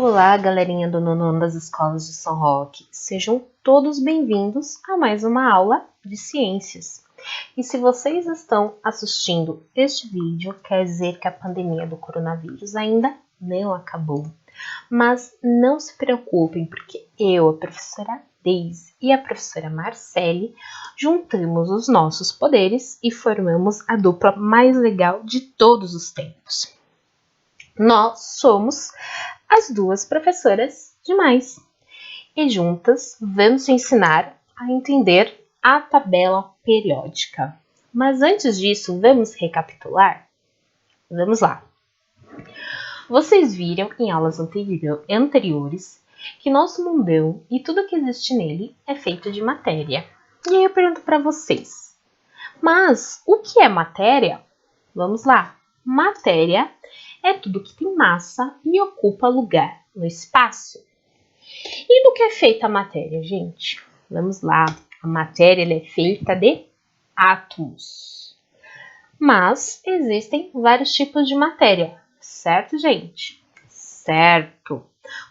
Olá, galerinha do nono ano das escolas de São Roque. Sejam todos bem-vindos a mais uma aula de ciências. E se vocês estão assistindo este vídeo, quer dizer que a pandemia do coronavírus ainda não acabou. Mas não se preocupem, porque eu, a professora Deise e a professora Marcele, juntamos os nossos poderes e formamos a dupla mais legal de todos os tempos. Nós somos as duas professoras demais e juntas vamos te ensinar a entender a tabela periódica. Mas antes disso, vamos recapitular? Vamos lá. Vocês viram em aulas anteriores que nosso mundão e tudo que existe nele é feito de matéria. E aí eu pergunto para vocês, mas o que é matéria? Vamos lá. Matéria é tudo que tem massa e ocupa lugar no espaço. E do que é feita a matéria, gente? Vamos lá. A matéria ela é feita de átomos. Mas existem vários tipos de matéria, certo, gente? Certo.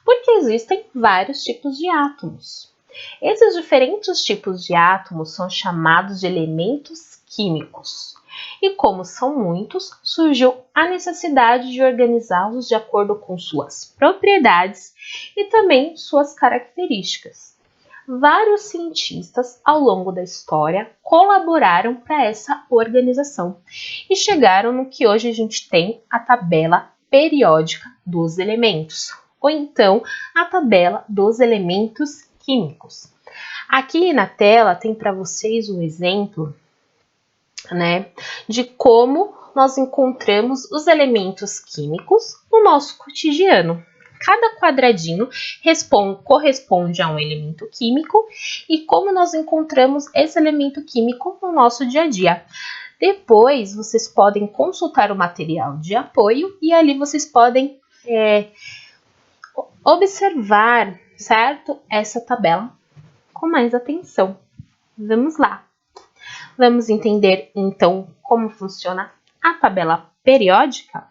Porque existem vários tipos de átomos. Esses diferentes tipos de átomos são chamados de elementos químicos. E como são muitos, surgiu a necessidade de organizá-los de acordo com suas propriedades e também suas características. Vários cientistas ao longo da história colaboraram para essa organização e chegaram no que hoje a gente tem a tabela periódica dos elementos, ou então a tabela dos elementos químicos. Aqui na tela tem para vocês um exemplo, de como nós encontramos os elementos químicos no nosso cotidiano. Cada quadradinho corresponde a um elemento químico e como nós encontramos esse elemento químico no nosso dia a dia. Depois, vocês podem consultar o material de apoio e ali vocês podem observar, certo? Essa tabela com mais atenção. Vamos lá. Vamos entender, então, como funciona a tabela periódica?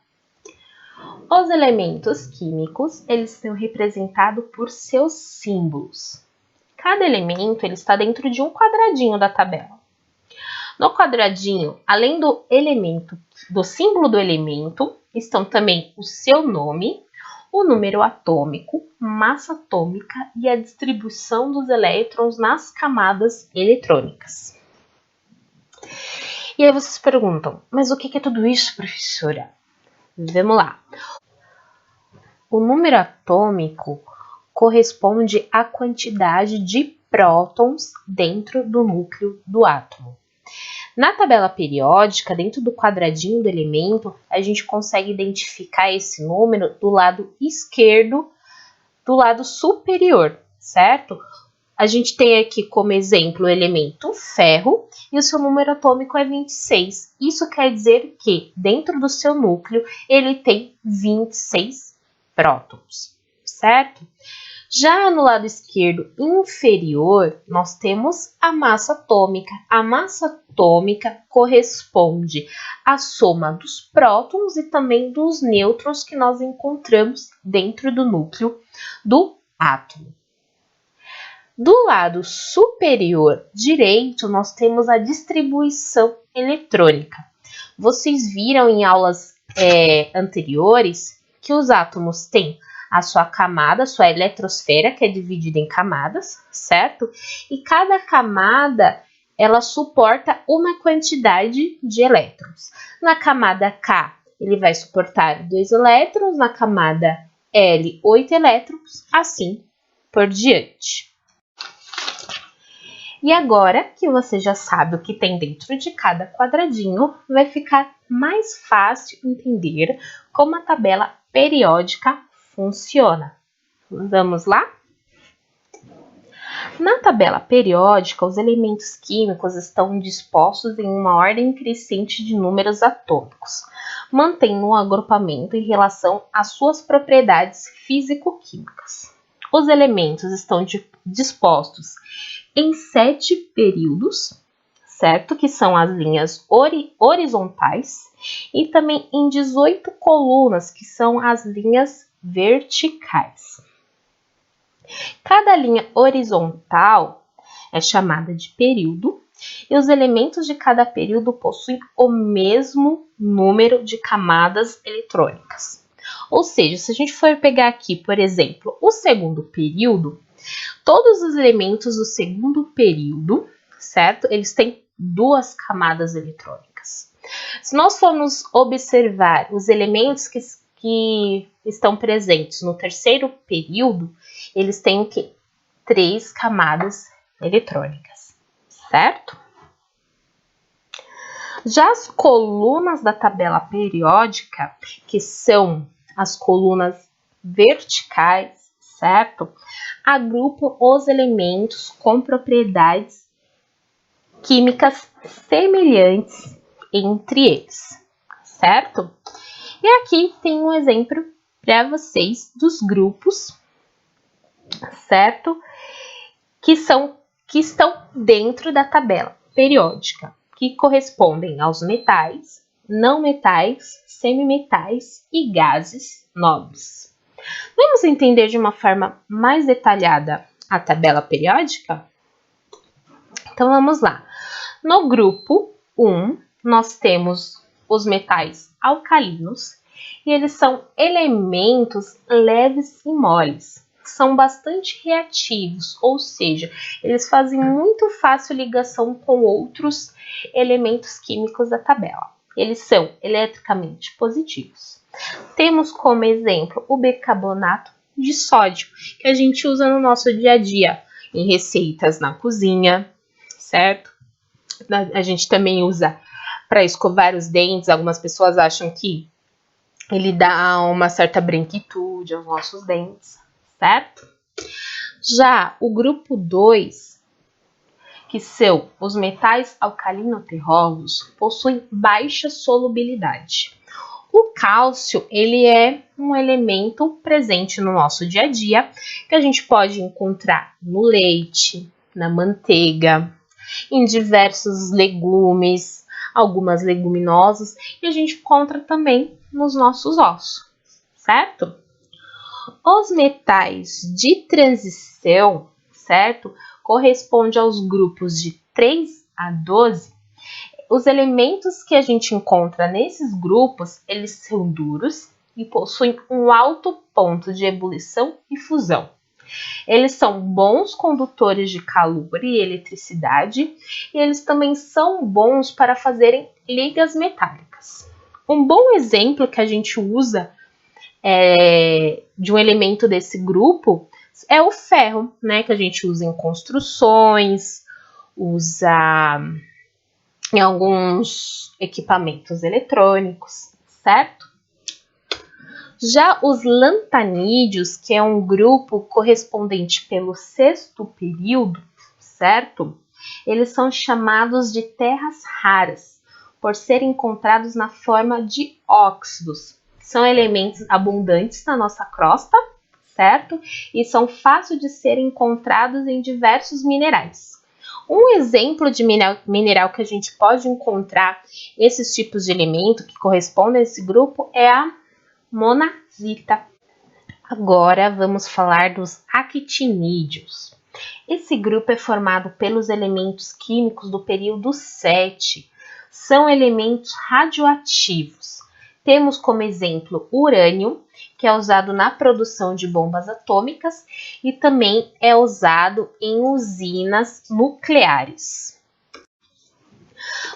Os elementos químicos, eles são representados por seus símbolos. Cada elemento ele está dentro de um quadradinho da tabela. No quadradinho, além do símbolo do elemento, estão também o seu nome, o número atômico, massa atômica e a distribuição dos elétrons nas camadas eletrônicas. E aí vocês perguntam, mas o que é tudo isso, professora? Vamos lá. O número atômico corresponde à quantidade de prótons dentro do núcleo do átomo. Na tabela periódica, dentro do quadradinho do elemento, a gente consegue identificar esse número do lado esquerdo, do lado superior, certo? A gente tem aqui como exemplo o elemento ferro e o seu número atômico é 26. Isso quer dizer que dentro do seu núcleo ele tem 26 prótons, certo? Já no lado esquerdo inferior, nós temos a massa atômica. A massa atômica corresponde à soma dos prótons e também dos nêutrons que nós encontramos dentro do núcleo do átomo. Do lado superior direito, nós temos a distribuição eletrônica. Vocês viram em aulas anteriores que os átomos têm a sua camada, a sua eletrosfera, que é dividida em camadas, certo? E cada camada, ela suporta uma quantidade de elétrons. Na camada K, ele vai suportar 2 elétrons, na camada L, 8 elétrons, assim por diante. E agora que você já sabe o que tem dentro de cada quadradinho, vai ficar mais fácil entender como a tabela periódica funciona. Vamos lá? Na tabela periódica, os elementos químicos estão dispostos em uma ordem crescente de números atômicos, mantendo um agrupamento em relação às suas propriedades físico-químicas. Os elementos estão dispostos em 7 períodos, certo? Que são as linhas horizontais, e também em 18 colunas, que são as linhas verticais. Cada linha horizontal é chamada de período e os elementos de cada período possuem o mesmo número de camadas eletrônicas. Ou seja, se a gente for pegar aqui, por exemplo, o segundo período, todos os elementos do segundo período, certo? Eles têm 2 camadas eletrônicas. Se nós formos observar os elementos que estão presentes no terceiro período, eles têm o quê? 3 camadas eletrônicas, certo? Já as colunas da tabela periódica, que são as colunas verticais, certo? Agrupam os elementos com propriedades químicas semelhantes entre eles, certo? E aqui tem um exemplo para vocês dos grupos, certo? Que estão dentro da tabela periódica, que correspondem aos metais, não metais, semimetais e gases nobres. Vamos entender de uma forma mais detalhada a tabela periódica? Então vamos lá. No grupo 1, nós temos os metais alcalinos e eles são elementos leves e moles. São bastante reativos, ou seja, eles fazem muito fácil ligação com outros elementos químicos da tabela. Eles são eletricamente positivos. Temos como exemplo o bicarbonato de sódio, que a gente usa no nosso dia a dia, em receitas na cozinha, certo? A gente também usa para escovar os dentes. Algumas pessoas acham que ele dá uma certa branquitude aos nossos dentes, certo? Já o grupo 2, que são os metais alcalino-terrosos, possuem baixa solubilidade. O cálcio, ele é um elemento presente no nosso dia a dia, que a gente pode encontrar no leite, na manteiga, em diversos legumes, algumas leguminosas, e a gente encontra também nos nossos ossos, certo? Os metais de transição, certo? Corresponde aos grupos de 3 a 12. Os elementos que a gente encontra nesses grupos, eles são duros e possuem um alto ponto de ebulição e fusão. Eles são bons condutores de calor e eletricidade e eles também são bons para fazerem ligas metálicas. Um bom exemplo que a gente usa de um elemento desse grupo é o ferro, né, que a gente usa em construções, usa em alguns equipamentos eletrônicos, certo? Já os lantanídeos, que é um grupo correspondente pelo sexto período, certo? Eles são chamados de terras raras, por serem encontrados na forma de óxidos. São elementos abundantes na nossa crosta, certo? E são fáceis de serem encontrados em diversos minerais. Um exemplo de mineral que a gente pode encontrar esses tipos de elemento que correspondem a esse grupo é a monazita. Agora vamos falar dos actinídeos. Esse grupo é formado pelos elementos químicos do período 7. São elementos radioativos. Temos como exemplo o urânio, que é usado na produção de bombas atômicas e também é usado em usinas nucleares.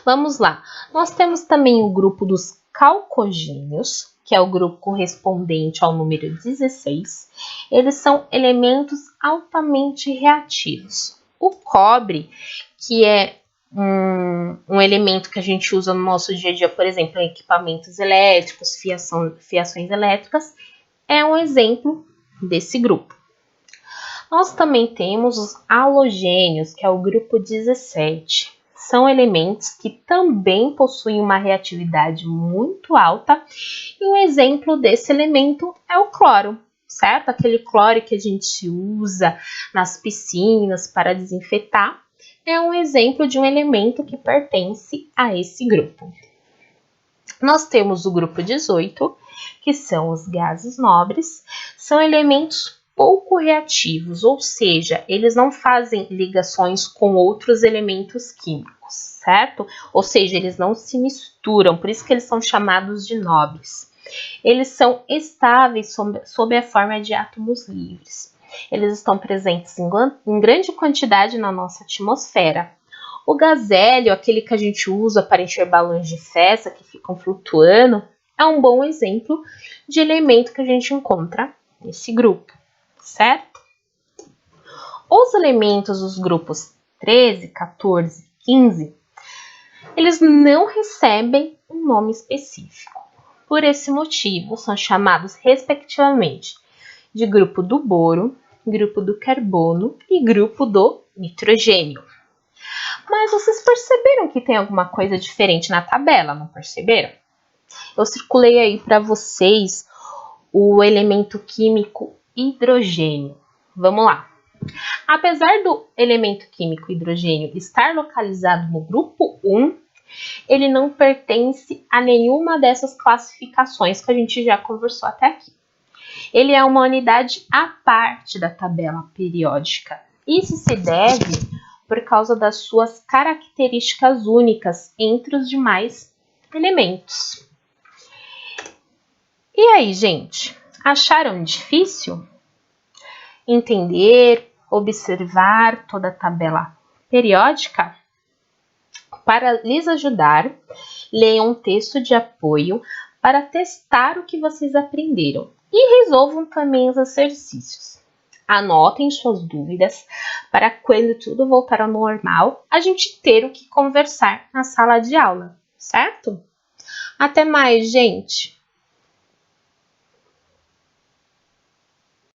Vamos lá. Nós temos também o grupo dos calcogênios, que é o grupo correspondente ao número 16. Eles são elementos altamente reativos. O cobre, que é um elemento que a gente usa no nosso dia a dia, por exemplo, em equipamentos elétricos, fiações elétricas, é um exemplo desse grupo. Nós também temos os halogênios, que é o grupo 17. São elementos que também possuem uma reatividade muito alta, e um exemplo desse elemento é o cloro, certo? Aquele cloro que a gente usa nas piscinas para desinfetar, é um exemplo de um elemento que pertence a esse grupo. Nós temos o grupo 18, que são os gases nobres, são elementos pouco reativos, ou seja, eles não fazem ligações com outros elementos químicos, certo? Ou seja, eles não se misturam, por isso que eles são chamados de nobres. Eles são estáveis sob a forma de átomos livres. Eles estão presentes em grande quantidade na nossa atmosfera. O gás hélio, aquele que a gente usa para encher balões de festa que ficam flutuando, é um bom exemplo de elemento que a gente encontra nesse grupo, certo? Os elementos dos grupos 13, 14, 15, eles não recebem um nome específico. Por esse motivo, são chamados respectivamente de grupo do boro, grupo do carbono e grupo do nitrogênio. Mas vocês perceberam que tem alguma coisa diferente na tabela, não perceberam? Eu circulei aí para vocês o elemento químico hidrogênio. Vamos lá. Apesar do elemento químico hidrogênio estar localizado no grupo 1, ele não pertence a nenhuma dessas classificações que a gente já conversou até aqui. Ele é uma unidade à parte da tabela periódica. Isso se deve por causa das suas características únicas entre os demais elementos. E aí, gente, acharam difícil entender, observar toda a tabela periódica? Para lhes ajudar, leiam um texto de apoio para testar o que vocês aprenderam e resolvam também os exercícios. Anotem suas dúvidas para quando tudo voltar ao normal, a gente ter o que conversar na sala de aula, certo? Até mais, gente!